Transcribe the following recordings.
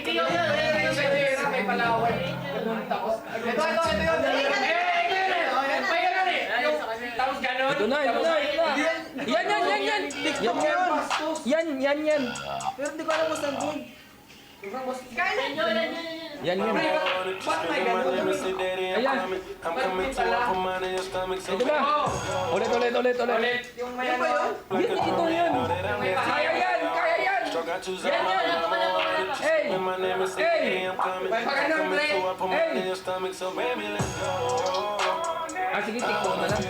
Hindi yun. May palaway. Tapos, ito yun. Tapos gano'n. Ito na. Yan. Pero hindi ko alam kung saan doon. Yan. Ba't may gano'n? Ayan. Ito na. Ulit. Yung may ano. Ito yan. Kaya yan. Hey. May pagano'n, Blake. Sige, tiktok na lang.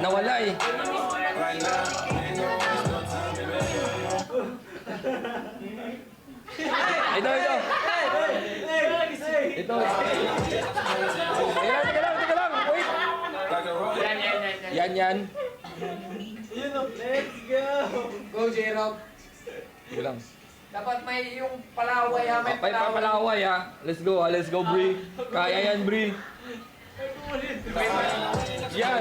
Nawala eh. Ito. Teka lang. Wait. Yan. Let's go! Go, J-Rob. Teka lang. Dapat may yung palaway ha. May Palaway ha. Let's go, Bri. Kaya yan, Bri. Yan.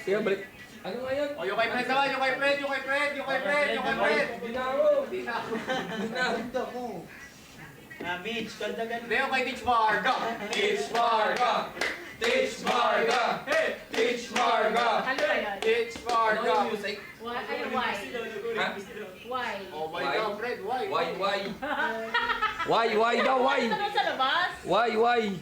Sige, balik. Ano nga yan? Yung kay Fred naman, yung kay Fred. Ito mo. Mitch, kandagan. Hindi, yung kay Teach Marga. Teach Marga. Hey! Teach Marga. Ano ba yan? Teach Marga. Why? Ano, why? Ha? Why? Oh my God, Fred, why? Why daw, why? Ano sa labas? Why?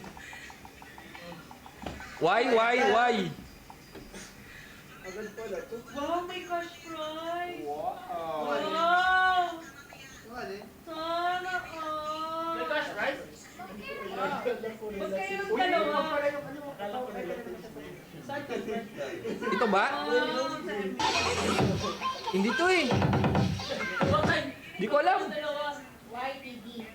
Agad pala to. Wow, may cash prize! Wow. Wow! Ano? Sana all! May cash prize? Ba't kayo ng dalawa? Ito ba? Hindi to eh. Hindi ko alam. YTG.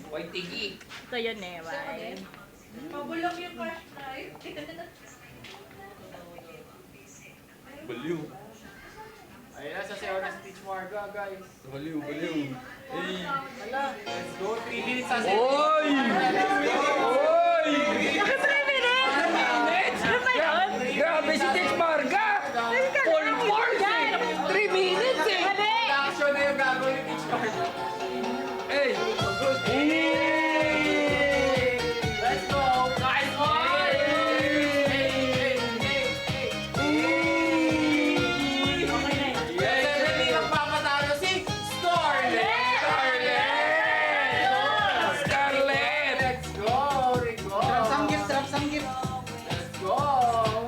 YTG. Ito yun eh, why? Mabulong yung cash prize. Baliw. Ayun na, sasayaw na si Teach Marga, guys. Baliw. Hey. Let's go, 3 minutes sasayaw. Oy! Grabe si Teach Marga! Full force eh! 3 minutes eh! Action na yung gagawin ni Teach Marga. Hey! Let's go, guys! Hindi magpapatalo si Scarlett! Let's go, Rico! Trap sanggip. Let's go!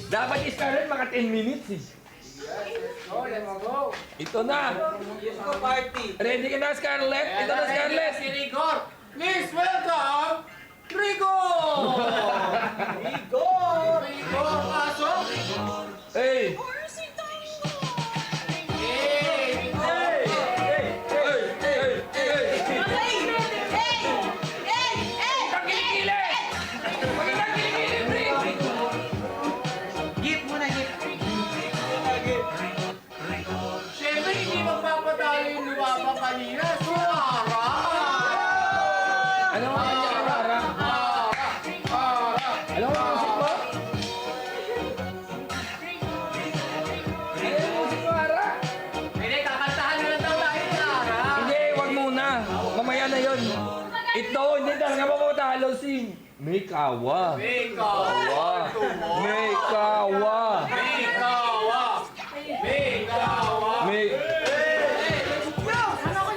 Dapat i-start mga 10 minutes eh. Yes, let's go! Ito na! Let's go party. Ready ka na, Scarlett? Ito na, Scarlett! Si Rigor! Please welcome, Rigor! Rigor, pasok! Hey! Hey! Siyempre, hindi magpapatalo yung lumabang kanina. Si Ara! Ano nga yan, Ara? Alam mo ang musik mo? Ano yung musik mo, Ara? Hindi, kakantahan na lang daw tayo ni Ara. Hindi, wag muna. Mamaya na yun. Ito, hindi talaga mapapatalo si Mikawa. Mikawa! Mikawa.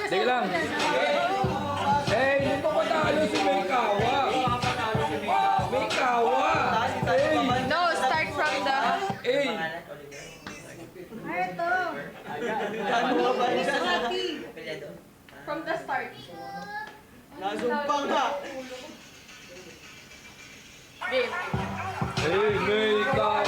Teka lang. Hindi pa patalo si Mikawa. Mikawa. No, start from the... Hey. Ito. From the start. Nasumpang nga. Game. Hey, Mikawa.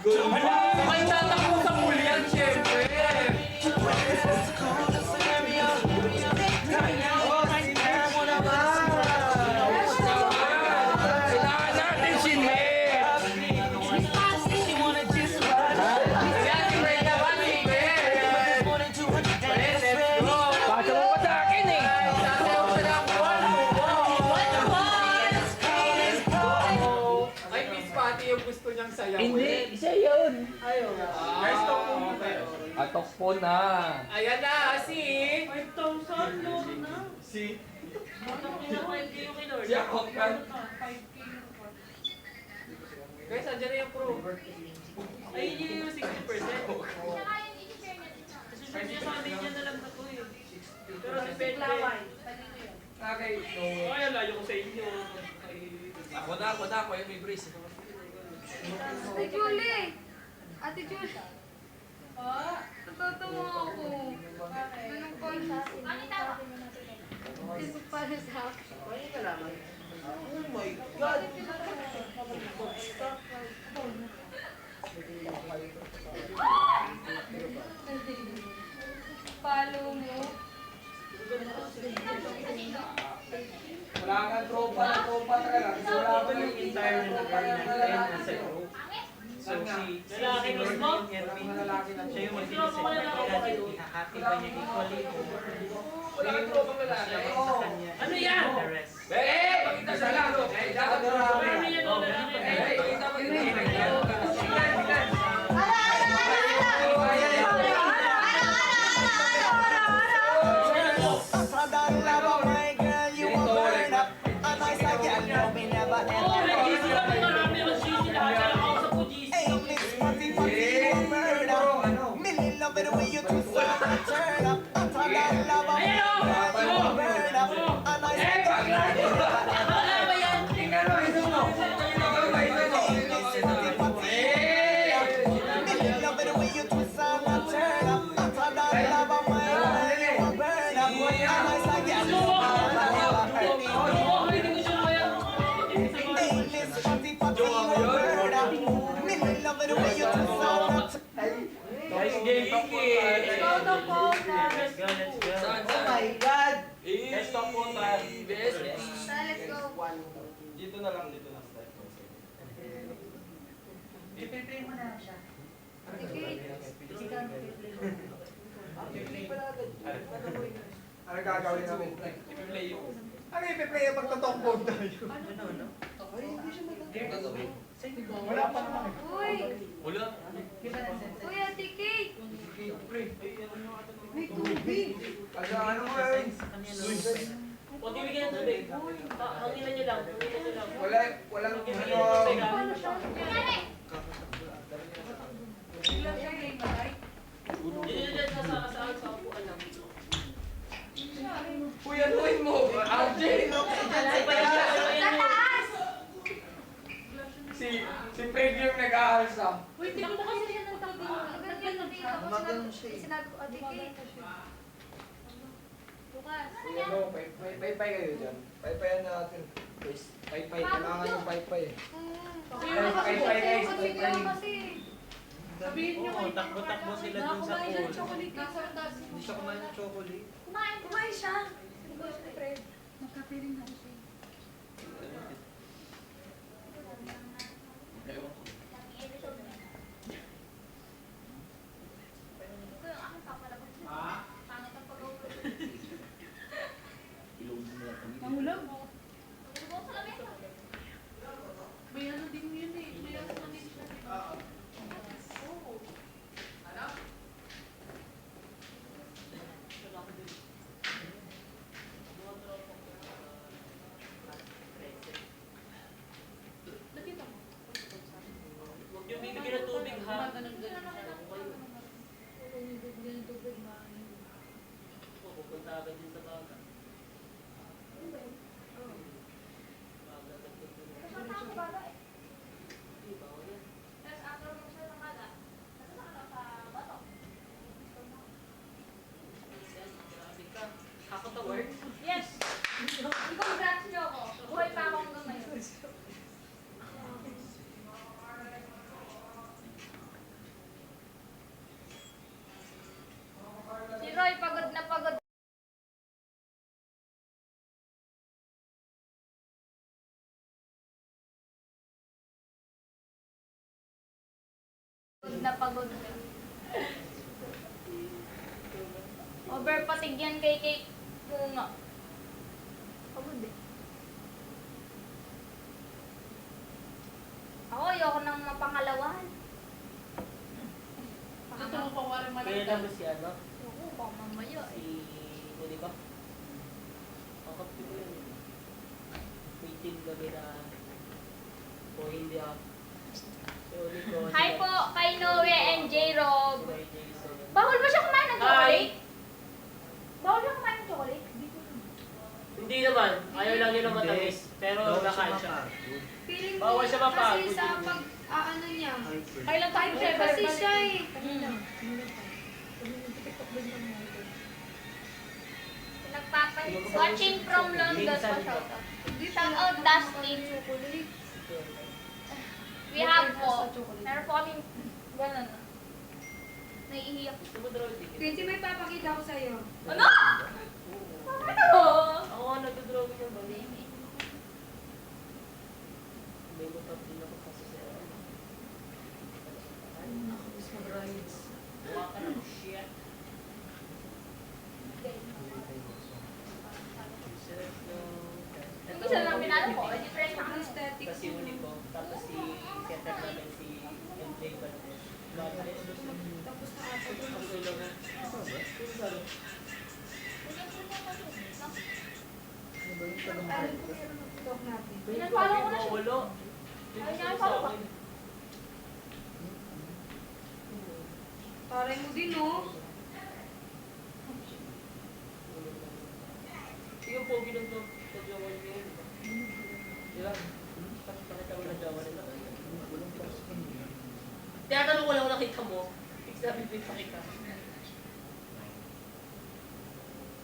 May tatakbo sa muli yan, syempre. Kailangan natin si Ned. Yan, si Brenda ba, si Ben? Let's go. Pasok mo pa sa akin eh. Sasayaw siya ng Ay, Miss Patty yung gusto niyang sayawin. Hindi, isa yun. Guys, talk mo tayo. Atok po na. Ayan na, si... 5,000 loan na. Si... Siya, Hotman. Guys, andyan na yung crew. Ay, yun yung 60%. Kasi siya sa amin niya na lang na to eh. Pero depende. Okay, no. Ay, alayo ko sa inyo. Ako na. Ako yung may brace. Ate Julie! Ate Julie! Natatawa ako. Anong call sa akin? Ano tawa? Ito para sa akin. Oh my God! Follow mo. Wala kang tropa talaga. Wala ba yung entire tropa na group? So si Lalaki mismo? Mga lalaki lang siya yung Gusto ko mag-iisip wala na kayo. ihahati ba niya equally o Wala kang tropang lalaki. siya sa kanya Ano yan? the rest. Eh, pakita sa lalo. Eh, dapat Marami yan o lalaki. pakita mo yung Oo, nag-GC kami. Marami ang GC. Lahat na lang ako sa GC. Ayan o! Wala ba yan? Oo, hindi ko siya kaya. Guys, Ikaw na po. Let's go, let's go. Oh my God! Guys, talk po tayo. Let's go. Dito na lang tayo. Ano gagawin namin? Ano ipi-play pag totoong phone tayo? Wala pa naman. Uy! Wala. Uy, Ate Kate! May tubig! Ano mo yun? O, bigyan ng tubig. Hanginan niyo lang. Hanginan niyo lang. Walang Bigyan ng tubig, ha? Paano siya? Bigla siya game na right? Diyan sa upuan lang. Kuya, tuwin mo. RJ. Sa taas! Si Fred yung nag-aalsa. Uy, tingnan mo kasi siya ng tabi. Gumagano siya eh. Sinabi ko, Ate Kate. Bukas. Ano, paypay kayo dyan. Paypayan natin. Paypay, kailangan yung paypay. Kasi Sabihin niyo Oo, takbo-takbo sila dun sa kumain pool. ng chocolate nasa taas. Hindi siya kumain ng chocolate. Kumain siya. Fred. Magkapiling na siya. Bagay din sa baga. Ako to work? Yes! I-congrats niyo ako. Buhay pa ako hanggang ngayon. Si Roy, pagod na pagod. Pagod na pagod. Overpatig yan kay Kate Munga. Pagod eh. Ako, ayoko nang mapangalawan. Totoo pa wala Kaya naman si ano? Ako, baka mamaya Si... eh. Di ba? Ako ko yun. Waiting gabi na... O hindi ah. Si Uli ko. Hi po kay Noe and J. Rob. Si May Jason. Bawal ba siya kumain ng chocolate? Bawal siya kumain ng chocolate? Hindi naman. Ayaw lang yun ng matamis. Pero nakain siya. Feeling Bawal siya mapagod. kasi sa pag, ano niya. Kailan tayo Hyper kasi siya eh. Watching from London pa siya. Shout out Dustin. We have po. Meron po kaming gano'n. Naiiyak. Quincy, may papakita ko sa'yo. Ano? Ano? Ako nga nagdodrawing yung bali. May mutap din ako kasi sa ano. Buka ka ng shit. Yung isa lang pinalo ko, different sa akin. Aesthetic. Kasi uli ko. Tapos si setter namin si MJ Valdez. Tapos na ata dun. Ang gulo na. Ano po yung TikTok natin? Pinapalo ko na siya. Wala. Ay, pinapalo ko. Taray mo din, oh. Yung pogi lang to. Sa jowa niya yun. Diba? Tapos pakita mo na jowa nila. Tinatanong ko lang kung nakita mo. Sabi ko yung pakita.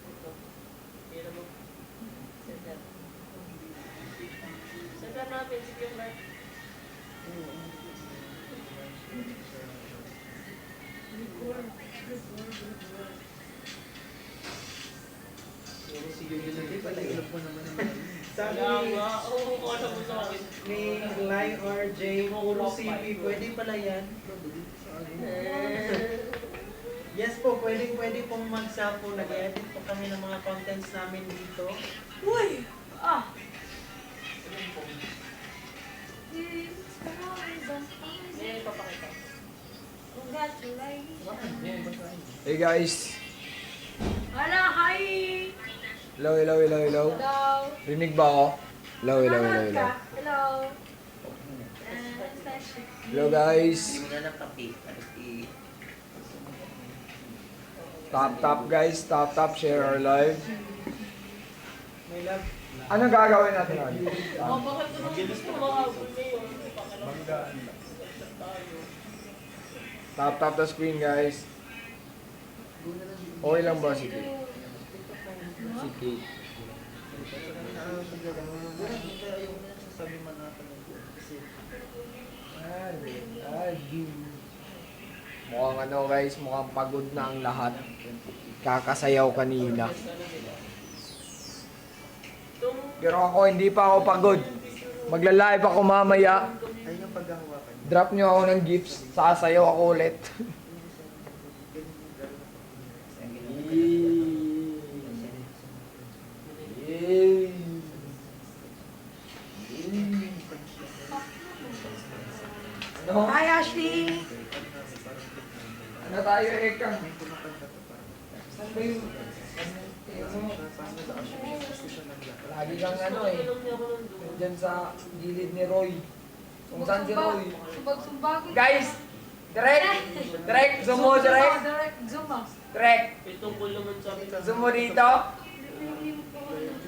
Ito. Kaya mo. Center. Center natin. Sige yung Mark. Si Yuyo na din, pala-ilog mo naman naman. Sabi Kaya ni nga. Oo, kung alam mo sa akin. Line RJ, puro CP, pwede pala yan. Yes po, pwede pong magsapo. Nag-edit po kami ng mga contents namin dito. Uy! Ah! May ipapakita. Congratulations. Hey guys. Hala, hi! Hello, hello, hello, hello. Hello. Rinig ba ako? Hello, hello, hello, Nanonood hello. ka? Hello. Hello guys. Hindi mo na napapi. Tap guys, tap share our live. May love. Ano gagawin natin ngayon? Oh, bakit naman gusto mahabol ngayon? Tap the screen guys. Okay lang ba si Kate? Si Kate. Sabi man natin. Kasi Mukhang ano guys, mukhang pagod na ang lahat. Kakasayaw kanina. Pero ako, hindi pa ako pagod. Magla-live ako mamaya. ay yung paghahawakan. Drop nyo ako ng gifts. Sasayaw ako ulit. Ano? Hi, Ashley! Ano tayo, Ekang? Saan ba yung... Lagi kang ano eh. Diyan sa gilid ni Roy. Kung saan si Roy. Sumbag-sumbag. Guys! Direct! Zoom mo, direct! Direct zoom ah. Direct! Itong cool naman sa amin. Zoom mo dito.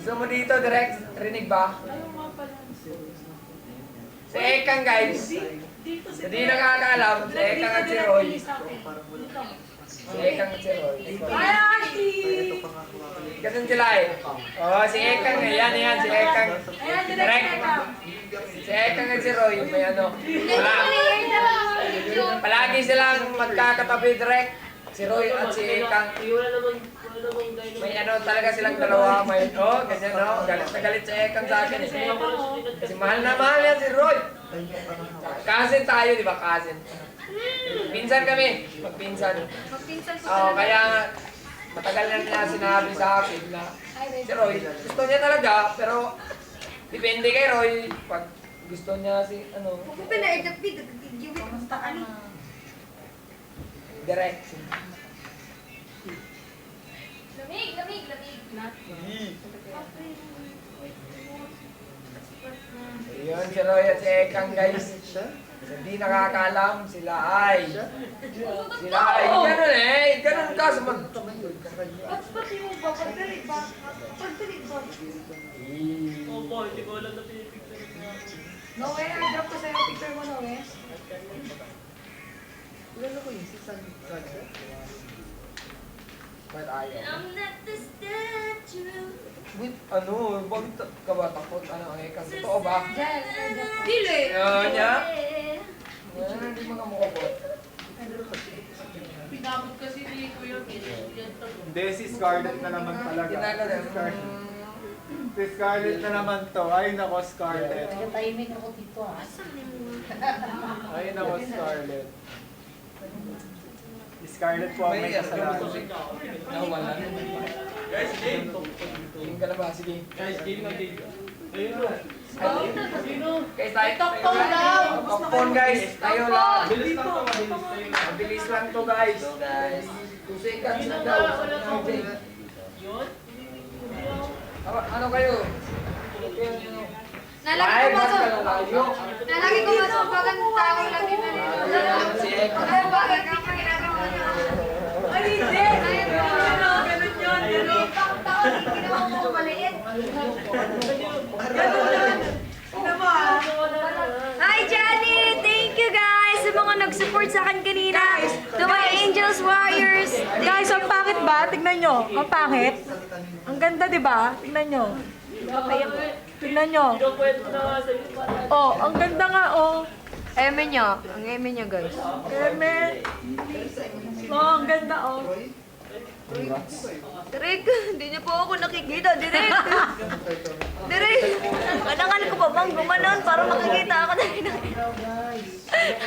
Gusto mo dito, direct? Rinig ba? Si Ekang, guys. Hindi nakakaalam, si Ekang at si Roy. Si Ekang at si Roy. Ganun sila eh. Oo, si Ekang eh. Yan, si Ekang. Direct. Si Ekang at si Roy, may ano. Palagi silang magkakatabi direct. Si Roy at si Ekang. Wala namang dynamite. May ano talaga silang dalawa. May, ganyan no. Galit na galit si Ekang sa akin eh. Kasi mahal na mahal yan si Roy. Cousin tayo, di ba? Cousin. Pinsan kami. Magpinsan. Magpinsan ko Oo, kaya matagal na niya sinabi sa akin na si Roy, gusto niya talaga, pero depende kay Roy. Pag gusto niya si, ano, Kung pinaidapid, giwit mo sa ano. direct. Lamig. Yun si Roy at si Ekang, guys. Hindi nakakaalam, sila ay. Ganun ka sa mag... Ba't yung ba? Pagdalig ba? Pagdalig ba? Opo, hindi ko alam na pinipicture niya. Noe, drop ko sa'yo picture mo, Noe. Lalo ko yung si San Ba't ayaw? Wait, ano? Bakit ka ba takot? Ano ang Ekang? Totoo ba? Dili! Yun niya? Hindi makamukapot. Pinabot kasi ni Kuya Gil. Hindi, si Scarlett na naman talaga. Ginagano. Si Scarlett na naman to. Ay, nako, Scarlett. Tahimik ako dito ah. Ay, nako, Scarlett. Si Scarlett po ang may kasalanan. Nawala. Guys, game. Game ka na ba? Sige. Guys, game na game. Guys, tayo. Tokpon, guys. Tayo lang. Bilis lang to, mabilis tayo. Mabilis lang to, guys. 2 seconds na daw. Yun? Ano kayo? Nalagi ko masok pag ang tao lang din Si Ekang. Ay, bakit ka pa ginagawa niya? Ay, hindi! Ganun yun, ganun. Tao din ginawa mo maliit. Hi, Johnny! Thank you, guys! Sa mga nag-support sa akin kanina. To my Angels Warriors. Guys, ang pangit ba? Tignan nyo. Ang pangit. Ang ganda, di ba? Tignan nyo. Tignan nyo. Pwede na nga sa'yo para. Oh, ang ganda nga, oh. Eme niya. Ang eme niya, guys. Eme. Oh, ang ganda, oh. Direk, hindi niyo po ako nakikita. Direk! Direk! Kailangan ko pa bang gumanon para makikita ako na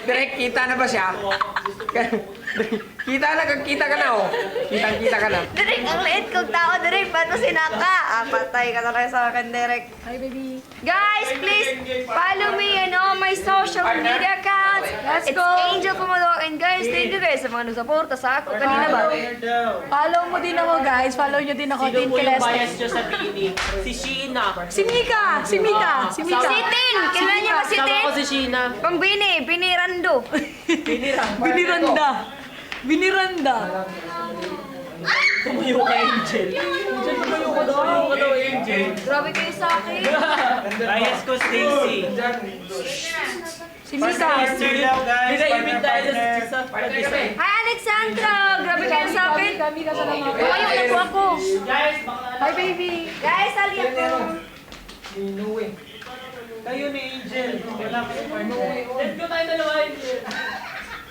Direk, kita na ba siya? Kita ka na, oh. Kita ka na. Direk, ang liit kong tao, Direk. Paano sinaka? Patay ka na rin sa akin, Direk. Hi, baby. Guys, please follow me and all my social media accounts. Let's It's go. Angel Pumalo. And guys, thank you guys sa mga nagsuporta sa ako kanina ba? Follow mo din ako, guys. Follow nyo din ako, Sino Team po yung bias Celeste. nyo sa Bini? Si Sheena. Si Mika! Si Mika! Si Mika! Si Tin! Kilala niyo ba si Sama Tin? ko si Sheena. Pambini, Binirando. Biniranda! Biniranda! Tumuyo ka, Angel. Angel, tumuyo ka daw, Angel. Grabe kayo sa akin. Bias ko, Stacy. Si Mika! Binaibig tayo sa Partner kami. Hi, Alexandra! Grabe kayo sa akin. Mika sa naman. Tumayo na po ako. Guys, Hi, baby! Guys, ali ako. Inuwi. kayo ni Angel. Wala kayo partner. Let's go tayo dalawa, Angel.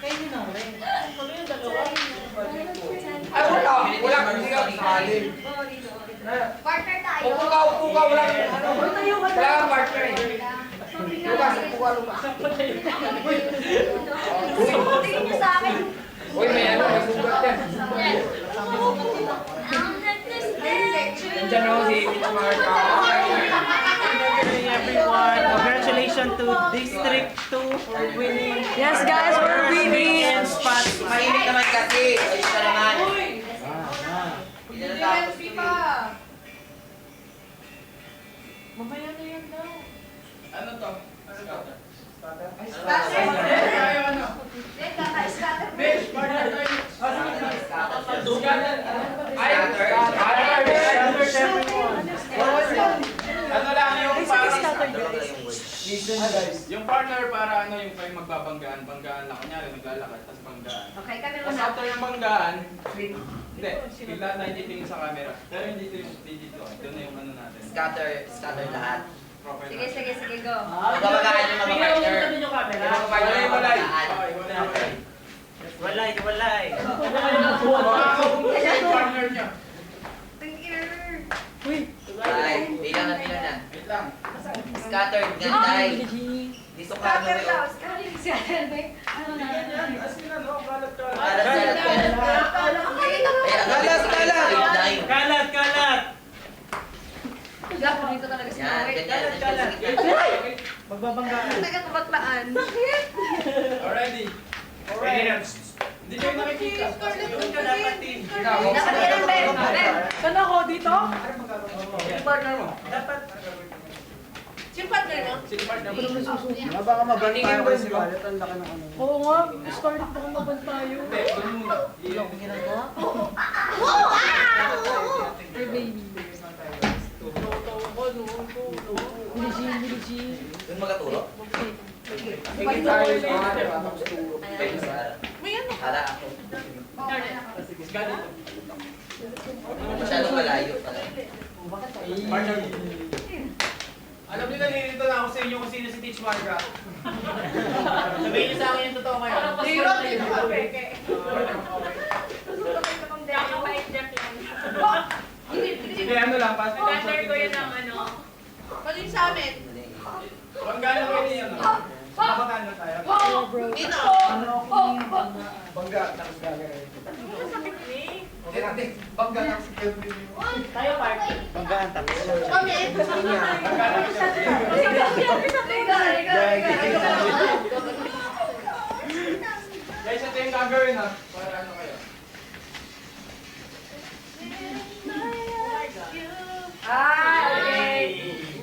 Kayo ni Noe. Kami yung dalawa. Ay, wala. Wala kang sigaw. Salim. Partner tayo. Upo ka. Wala kang partner eh. Lukas. Tingin niyo sa akin. Uy, may sugat yan. Nandiyan ako si Mark. Everyone, congratulations to District 2 for winning. Yes, guys, we're winning! And spots. Mainit naman kasi. Isa naman. Mamaya na yan daw. Ano to? Ay, Listen guys. Yung partner para ano yung kayo magbabanggaan. Banggaan lang. Kunyari, naglalakad, tapos banggaan. Okay, kami Tapos muna. after ng banggaan, hindi, bigla tayo titingin sa camera. Pero hindi dito. Ito na yung ano natin. Scatter lahat. Profile Sige, natin. sige, sige, go. Magbabagaan yung mga Tingnan mo partner. tabi yung camera. Walay, walay. Okay, walay. Walay. Makakakumpos yung partner niya. Thank you. Ay, bilang na. Wait lang. Scattered, ganday. Dito ka ano Scatter daw. yun. Scatter. Scatter. Ano na? As in ano, kalat. Kalat. Kalat. Jack, dito talaga si Yan, Mawit. ganyan. Magbabanggaan. Nagkakabaklaan. Bakit? Already. Hindi kayo nakikita. Dapat team. Dapat yan ang Ben. Ben. Saan ako? Dito? Yung partner mo. Dapat. Yung partner mo? Sino partner mo? Baka maban tayo kasi wallet. Ang laki ng ano. Oo nga. Scarlett, baka maban tayo. Hindi, doon muna. Hey, baby. Billie Jean. Yung magaturo? Tingin tayo sa camera, tapos turo. Pwede sa Hala ako. Masyadong malayo pala. Partner mo. Alam niyo, nalilito na ako sa inyo kung sino si Teach Marga. Sabihin niyo sa akin yung totoo ngayon. Zero, dito ka, Peke. Hindi, ano lang, pass. Partner ko yun ang ano. Pwede sa amin. Banggaan lang kayo niya, no? Banggaan na tayo. Dito. Bangga, tapos gagawin. Hindi, bangga tapos gagawin. Tayo, part. Banggaan tapos. Kami. Bangga tapos Guys, ito yung gagawin ha. Para ano kayo.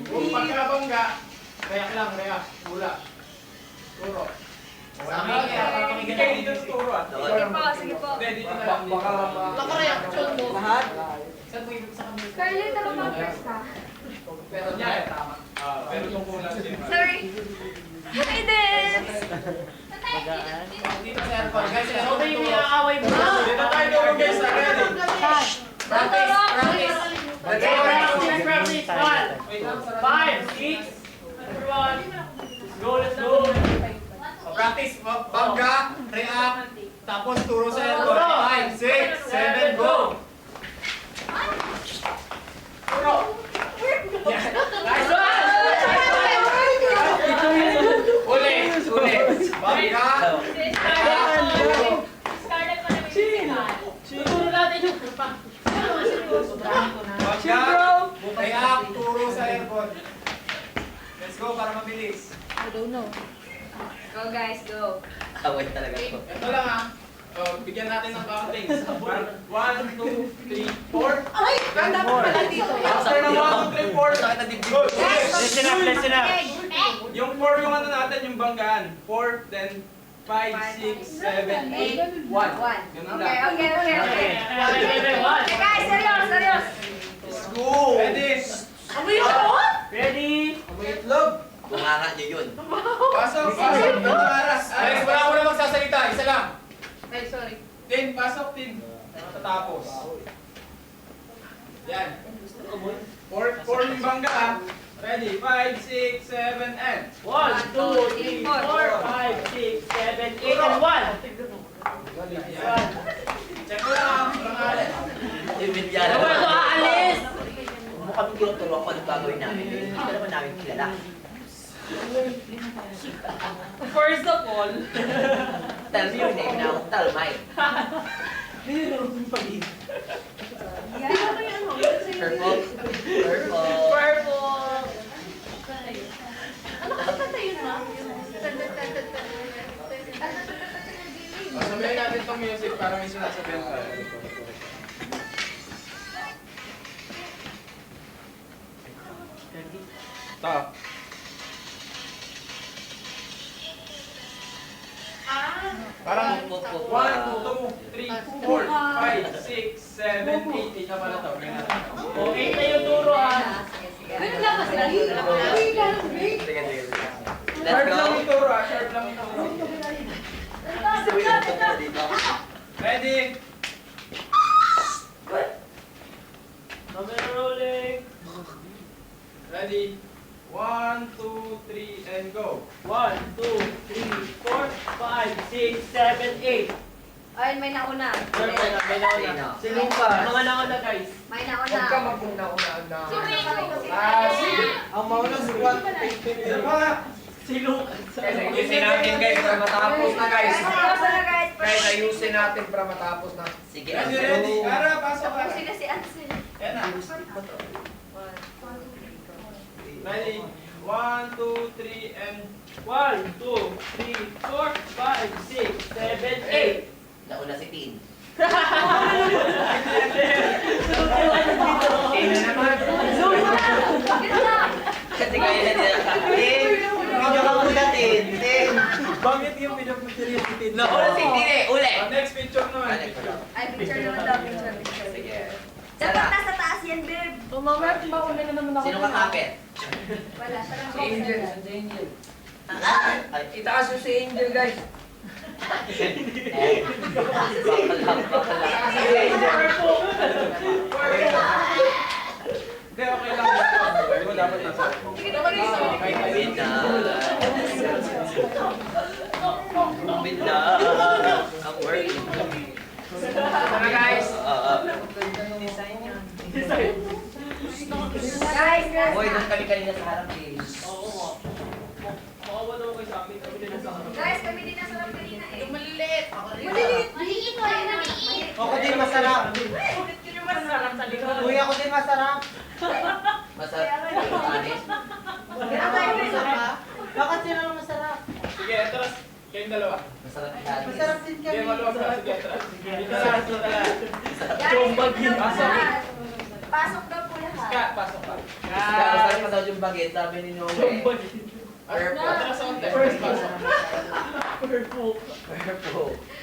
Kung pagkabangga, react lang, react. Hula. Turo. Hindi kayo dito tuturo ah. Sige po, sige po. Hindi, dito na lang. Baka Naka-reaction mo. Lahat? Scarlett, ano ba first ka? pero niya eh, tama. Pero tungkulan siya. Sorry. Hi, Debs! Dito sa aircon. Guys, Ikaw ba yung inaaway mo? dito tayo doon guys. Ready? Practice, practice. Practice. 5, 6, everyone. Go, let's go. Practice. Bangga, react, tapos turo sa aircon. 5, 6, 7, go! Turo! Nice one! Ulit! Bangga! Siguro natin yung Bangga! React, turo sa aircon. Let's go para mabilis. I don't know. Go guys, go. Away talaga ko. Ito lang ha. Bigyan natin ng counting. 1, 2, 3, 4. Ay! Ganda pa pala dito. After ng 1, 2, 3, 4. Sakit na dibdib. Listen up. Yung 4 yung ano natin, yung banggaan. 4, then 5, 6, 7, 8, 1. Ganun Okay, lang. okay. Okay guys, serious, serious. Let's go! Ready? Amoy ako? Ready? Itlog. Bunganga nyo yun. Pasok. Alex, wala ko na magsasalita. Isa lang. Ay, sorry. Tin, pasok, Tin. Tatapos. Yan. 4 yung bangga ha. Ready? 5, 6, 7, and. 1, 2, 3, 4, 5, 6, 7, 8, and 1. Check mo lang. Walang alis. Ibidyala. Wala ko aalis! Kung mo kami tinuturo kung anong gagawin namin, hindi ka naman namin kilala. First of all, Tell me your name now. Tell mine. Purple. Purple. purple. Ano kakanta yun, ma? Sabihin natin itong music para may sinasabihan tayo. Ito. Parang 1, 2, 3, 4, 5, 6, 7, 8. Ika pala ito. Okay na yung turo ah. Ganun lang kasi. Sige, sige. Camera rolling. Ready? 1, 2, 3, and go. 1, 2, 3, 4, 5, 6, 7, 8. Ay, may nauna. May nauna. Si Lucas. Mga nauna guys. May Huwag ka nauna. magpunta-una na. Ang mauna si Juan. Si Lucas. Guys, ayusin natin guys para matapos na guys. Seryoso na guys. Guys, ayusin natin para matapos na. Sige. Ready, ready. Ara, pasok ka. Tapusin na si Ansel. Yan na. Ready? 1, 2, 3, and 1, 2, 3, 4, 5, 6, 7, 8. Nauna si Tin. Tingnan naman. Ganun lang. Kasi kaya na nila. Tin! Video ka muna, Tin. Tin! bakit yung pinapuntirin si Tin? Nauna si Tin eh. Uli! Next picture naman. Ay, picture naman daw. Picture. Sige. Dapat nasa taas yan, babe. Mamaya, mauna na naman ako. Sino kakapit? Wala. Parang Si Angel. Si Angel. Ay, Itaas yung si Angel guys. bakal lang. Si Angel. Hindi, okay lang. Pero dapat nasa. Bigla. Ang working. Sana guys. Guys, Hoy, doon kami kanina sa harap eh. Oo nga. Makawa naman kayo sa amin. Kami din sa harap. guys, kami din nasa loob kanina eh. Maliliit. Maliit. Maliit ko rin maliit. Ako din masarap. Masarap sa likod. Kuya, ako din masarap. Masarap. Anis. Kaya tayo masarap. Bakit sila lang masarap? Sige, atras. Kayong dalawa. Masarap yung anis. Masarap din Sige, kami. maluwag ka. Sige, atras. Dito lang, dito lang. Guys, Pasok. pasok daw po lahat. Ska, pasok ka. Masarap pa daw yung bagit, sabi ni Noe. Atras onte. First pasok. Purple.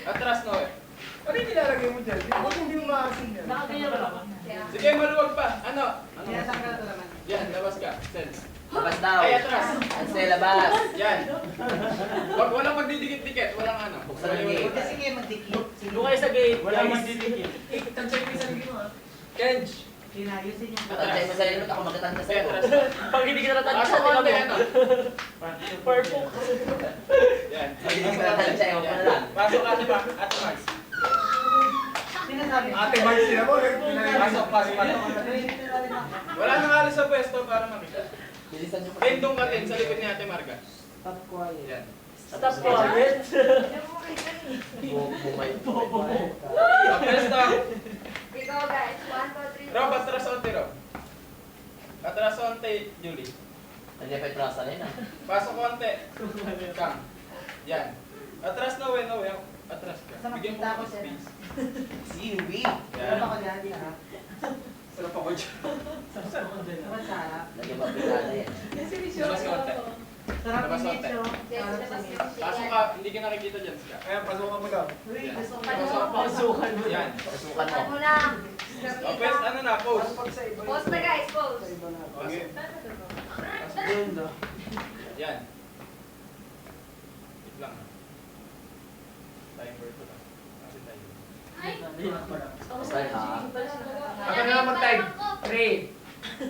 Atras, Noe. Ano yung nilalagay mo dyan? Bakit hindi mo maasin yan? Nakaganyan ba? Sige, maluwag pa. Ano? Kaya saan ka na naman? Yan, labas ka. Send. Labas daw. Ay, atras. Ansel, labas. Yan. Walang magdidikit-dikit. Walang ano. Buksan ang gate. Huwag kasi kayo magdikit. Doon kayo sa gate. Walang guys. magdidikit. Tansay mo yung sarili mo ha. Kenj. Pinayusin yung Tansay mo sarili mo, ako magkatanda Sige, sa'yo. atras. Pag hindi ka natanda Pasok sa onte. kami. Ano? Purple. Yan. Pag hindi ka natanda, ewan ko na lang. Pasok ate ba? Ate Max. sinasabi. Ate Mark sila mo. Pasok, pasok. Wala nang alis sa pwesto para makita. Bilisan nyo Then doon ka din sa likod ni Ate Marga. Stop quiet. Yan. Stop quiet. Bumay. Pwesto. Ikaw guys, 1, 2, 3. Rob, atras onte, Rob. Atras onte, Julie. Hindi pa itrasa rin ah. Pasok onte. Kang. Yan. Atras na, we. Atras ka. Basta Bigyan mo makita ko ko siya. space. Siwi. Sarap ako Yan. dyan, sarap. Sarap ako dyan. Sarap sarap. Lagi ba pigada yan? Labas ka onte. Sarap Labas yung onte. nicho. Yes, Sarap labas yung yung Pasok ka, hindi ka nakikita dyan. Ska. Kaya pasukan mo daw. Uy, Yan. gusto ko Pasukan mo. Yan. Pasukan mo. Ano na? O, pwes, ano na, pose. Pause na guys, pause. Okay. Yan. Wait lang. Timer ko lang. Kasi tayo. Basta ha. Ako na lang mag-type. 3,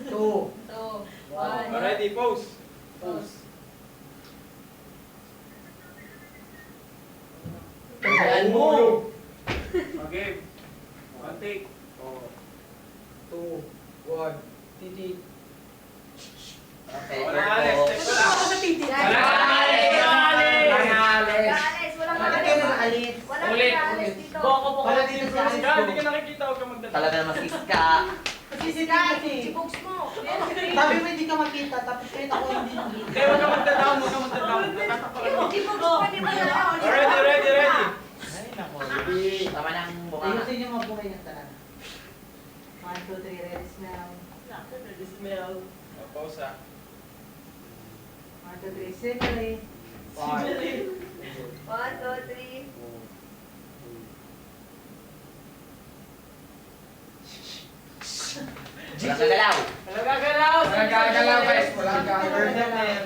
2, 1. Alrighty, pose. Tandaan mo. Okay. One take. 2, 1. Titi. Okay, Wala alis. Take ko lang. Wala alis! Wala alis! Guys, walang Bakit kayo alis. naalis? Walang Ulit. alis dito. Boko po Wala kasi dito yung si Alice. Ska, hindi ka nakikita. Huwag ka magdala. Talaga naman iska. CCTV kasi. Chibuks mo. Sabi mo hindi ka makita, tapos kayo ako hindi makita. Okay, huwag ka magda-down. Huwag ka magda-down. Natatakpan mo. Chibuks mo, di ba na? Ready. Tama na ang mukha. Ayusin yung mga buhay ng talaga. 1, 2, 3, ready smell. smell. Pause ha. 1, 2, 3, simile. 1, 2, 3. Walang gagalaw. Nagagalaw guys. Wala gagalaw.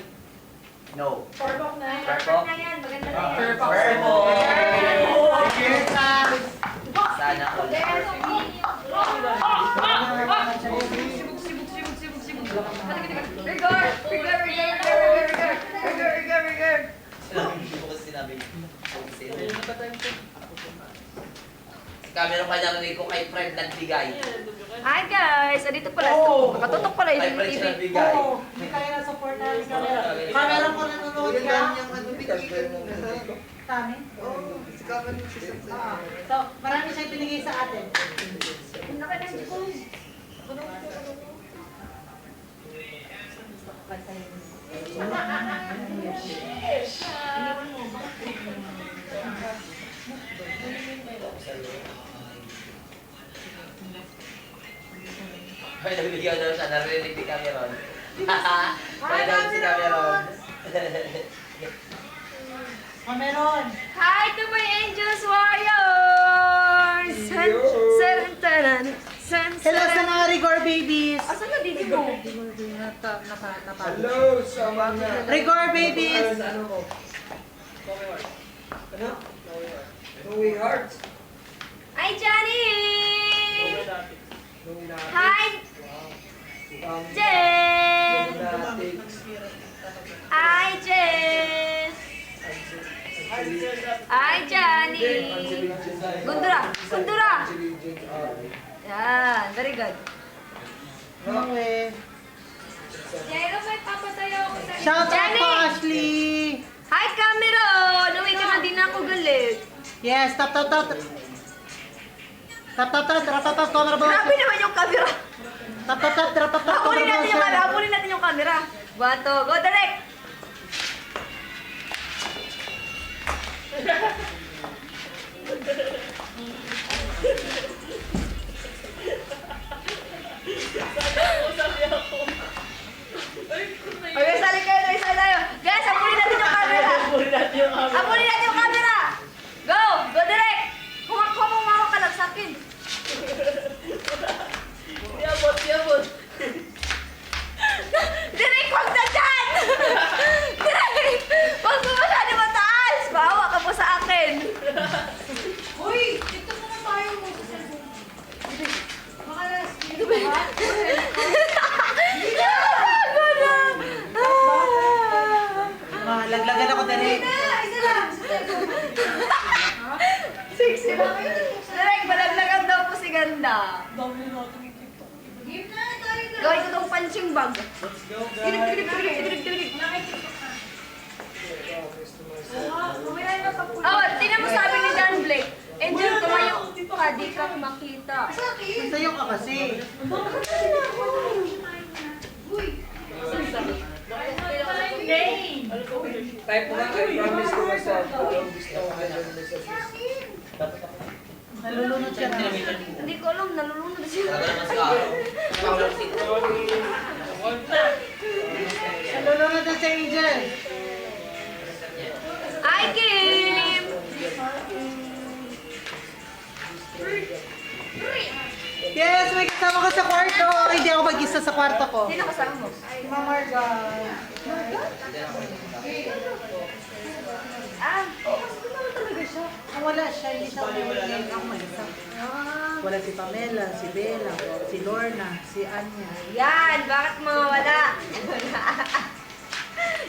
No. Perfect na Perfect. yan. Maganda na yan. Perfect. Sana all. Yes, camera pa narinig ko kay Fred nagbigay. Hi guys! Dito pala. Oo. Nakatutok pala Kay yung Fred TV. siya nagbigay. Oo, hindi kaya na-support na yung camera. Camera ko nanonood ka. Kami? Oo. So, marami siyang binigay sa atin. Ay, nagbigay daw siya, narinig ni Cameron. Kaya daw si Cameron. Cameron! Hi to my Angels Warriors! Hello sa mga Rigor babies! Asan na dito mo? Hello sa mga... Rigor babies! Ano ko? Ano? Louie Hearts. Hi Johnny! Hi Jen! Hi Jen! Hi Johnny! Gundura! Gundura! Yan, very good. Okay. Jero, may papatayo ako sa Shout out Jenny! po Ashley! Hi Cameron! Uwi ka na din ako galit. Yes, tap tap tap! Tap tap tap, tap tap tap, camera boss! Grabe naman yung camera. Tap tap tap, tap tap tap, Habulin camera natin yung camera. boss! Habulin natin yung camera. Bato, go direct! Okay, sali kayo, sali tayo. Guys, habulin natin yung camera. Habulin natin yung camera. Go! Go direct! Kumakaw ka lang sa akin. Yabot. Direk, huwag na dyan! Direk! Huwag mo masyado mataas! Bawa ka po sa akin! Uy! Dito muna tayo mo sa cellphone. Makalas, dito ba? Laglagan ako direct. Isa lang! Sexy lang. Direk, malaglagan daw po si Ganda. Gawin ko tong punching bag. Tilig. Oh, tingnan mo sabi ni Dan Blake. Angel, tumayo ka, di ka makita. Sayo ka kasi. Type mo nga, I promise to myself. Walang gusto ko na yung messages. Nalulunod siya na. Hindi ko alam, nalulunod na siya. Sabi naman sa Paulang City. Nalulunod na si Angel. Hi, Kim! Yes, may kasama ko sa kwarto. Hindi ako mag-isa sa kwarto ko. Sino kasama mo? Si Mama Marga. Ah, gusto naman talaga siya. Wala siya, hindi siya ngayon ako mag-isa. Wala si Pamela, si Bella, si Lorna, si Anya. Yan, bakit mawawala?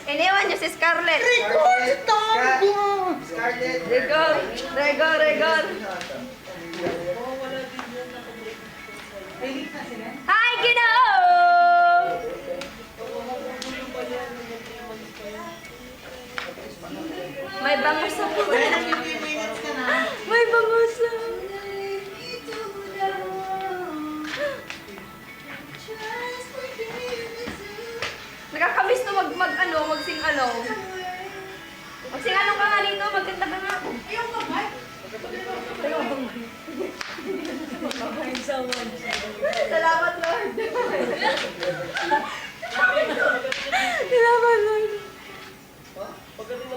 Iniwan niyo si Scarlett. Scarlett! Regor. Hi, Ginoo! May bangus ako. minutes ka na. May bangus ako. Nakakamiss na magsing ano. Magsing ano ka nga dito, magkanta ka nga. Ayaw ka ba? Salamat, Lord. Salamat, Lord.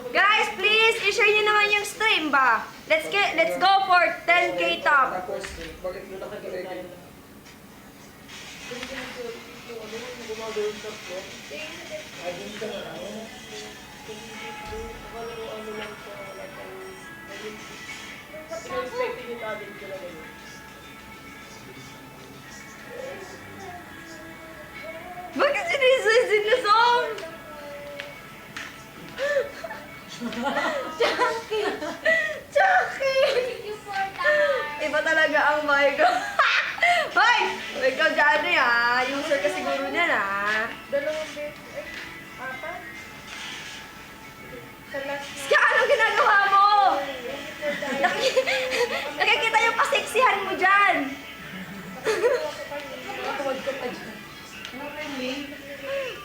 Guys, please, i-share nyo naman yung stream ba? Let's go for 10K top. Tapos, bakit mo nakikita? Bakit sinisin na song? Chucky! iba talaga ang buhay ko. Hoy! Ikaw dyan eh ha. User ka siguro niyan ha. Dalawang beses. Ay, apat. Sa last na. Ska, anong ginagawa mo? Nakikita yung kaseksihan mo dyan.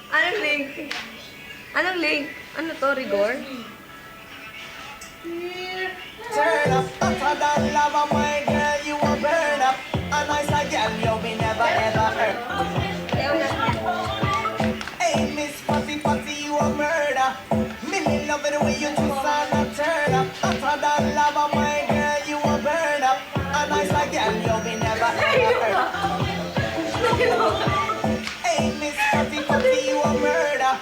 Anong link? Anong link? Ano to, rigor? Turn up, hotter than lava, my girl, you will burn up. A nice girl, you'll be never ever hurt. Hey, Miss Fatty Fatty, you a murder. Million love it the way you twist and turn up. Hotter than lava, my girl, you will burn up. A nice girl, you'll be never ever hurt. Hey, Miss Fatty Fatty, you a murder.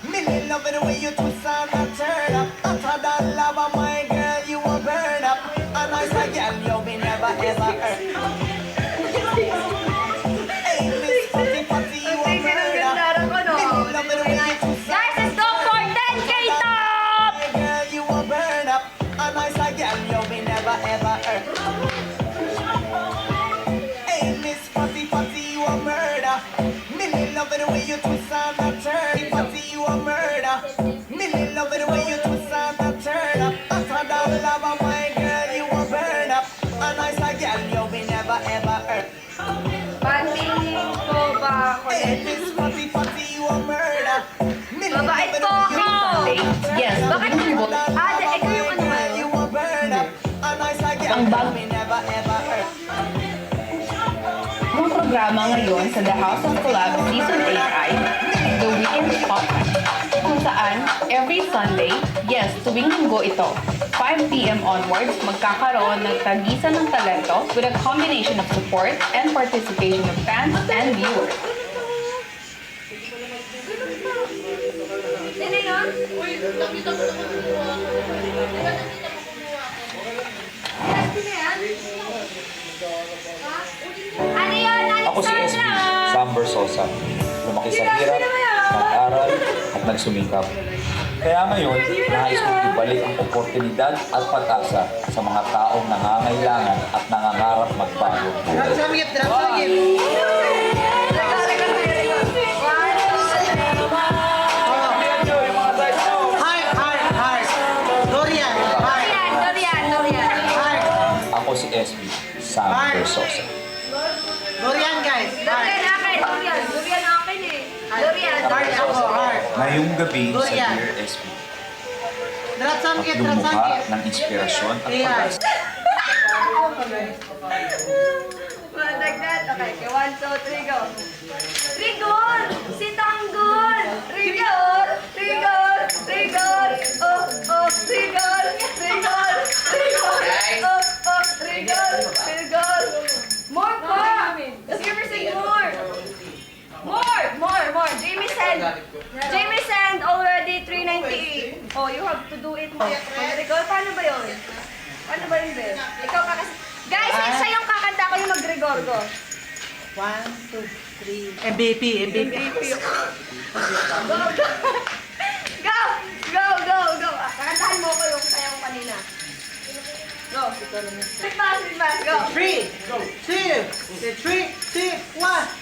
Million love it the way you twist and turn up. Hotter than lava, my girl, you will burn up. A nice girl, you'll be never ever hurt. Hey, Miss Fatty Fatty, you a murder. Million love it the way you twist Guys, let's go for 10K top! my girl, you will burn up. A nice girl, you'll be never ever hurt. Hey, Miss Fatty Fatty, you a murder. Million love it the way you twist and turn. Fatty, you a murder. Million love it the way you twist and turn up. Hotter than lava, my girl, you will burn up. A nice girl, you'll be never ever hurt. Patingin ko ba ako Hey, Miss Fatty Fatty, you a murder. Million Mabait love it po the way you ako! Yes, bakit mo? Ate, ikaw yung ano ba? you will burn up. A nice girl, you'll be never ever hurt. Ang programa ngayon sa The House of Collab Season 8 ay The Weekend Spotlight, kung saan every Sunday, yes, tuwing linggo ito, 5 p.m. onwards, magkakaroon ng tagisan ng talento with a combination of support and participation of fans and viewers. Sino yun? Uy, nakita ko na kumuha ako. Di ba nakita mo kumuha ako? Sino yan? Ano yun? Ako si SB, Sam Versosa. Lumaki sa hirap, nag-aral at nagsumikap. Kaya ngayon, nais kong ibalik ang oportunidad at pag-asa sa mga taong nangangailangan at nangangarap magbago. Ako si SB, Sam Versosa. Dorian, guys. Durian akin, durian. Durian akin eh. Durian. Heart ako, heart. Ngayong gabi sa Dorian. Dear SB, Dratsangkit, tatlong mukha dratsangkit. ng inspirasyon at Yeah. pag-asa. Like that. Okay, 1, 2, 3, go. Rigor! Si Tanggol! Rigor! Rigor! Rigor! Oh, oh, rigor! Rigor! Rigor! Oh, oh, rigor! Rigor! More pa! Let's give her sing more! More! Jamie send already 398. Oh, you have to do it more. Rigor, paano ba yun? Paano ba yun, Bel? Ikaw kakasi... Guys, siya yung kakanta ko yung mag-rigor, go. 1, 2, 3. MVP. Go! Kakantahan mo ko yung sayaw ko kanina. Go. Sit fast, go. 3, 2, 3, 2, 1.